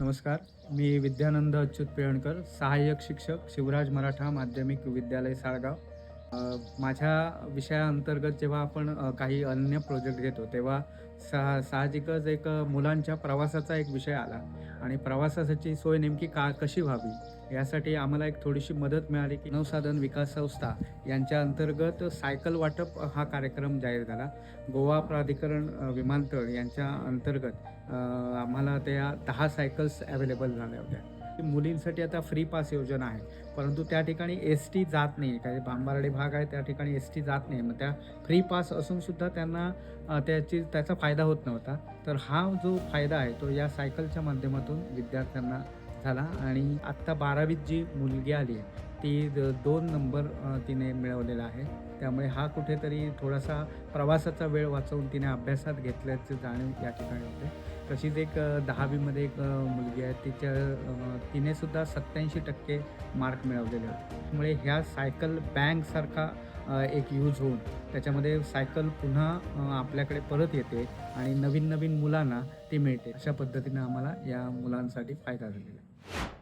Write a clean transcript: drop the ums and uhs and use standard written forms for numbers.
नमस्कार. मी विद्यानंद अच्युत पिळणकर, सहाय्यक शिक्षक, शिवराज मराठा माध्यमिक विद्यालय, साळगाव. अ, माझ्या विषयाअंतर्गत जेव्हा आपण काही अन्य प्रोजेक्ट घेतो, तेव्हा साहजिकच एक मुलांच्या प्रवासाचा एक विषय आला आणि प्रवासाची सोय नेमकी कशी व्हावी, यासाठी आम्हाला एक थोडीशी मदत मिळाली, की नवसाधन विकास संस्था यांच्या अंतर्गत सायकल वाटप हा कार्यक्रम जाहीर झाला. गोवा प्राधिकरण विमानतळ यांच्या अंतर्गत आम्हाला त्या 10 सायकल्स अवेलेबल झाल्या होत्या. मुलींसाठी आता फ्री पास योजना आहे, परंतु त्या ठिकाणी एस-टी जात नाही. काही भांबार्डे भाग आहे, त्या ठिकाणी एस-टी जात नाही. मग त्या फ्री पास असूनसुद्धा त्यांना त्याचा फायदा होत नव्हता. तर हा जो फायदा आहे, तो या सायकलच्या माध्यमातून विद्यार्थ्यांना झाला आणि आत्ता 12वीत जी मुलगी आली आहे, ती 2 नंबर तिने मिळवलेला आहे. त्यामुळे हा कुठेतरी थोडासा प्रवासाचा वेळ वाचवून तिने अभ्यासात घेतल्याची जाणीव या ठिकाणी होते. तशीच एक 10वीमध्ये एक मुलगी आहे, तिने सुद्धा 87% मार्क मिळवलेले होते. त्यामुळे ह्या सायकल बँकसारखा एक यूज होऊन त्याच्यामध्ये सायकल पुन्हा आपल्याकडे परत येते आणि नवीन-नवीन मुलांना ती मिळते. अशा पद्धतीनं आम्हाला या मुलांसाठी फायदा झालेला आहे.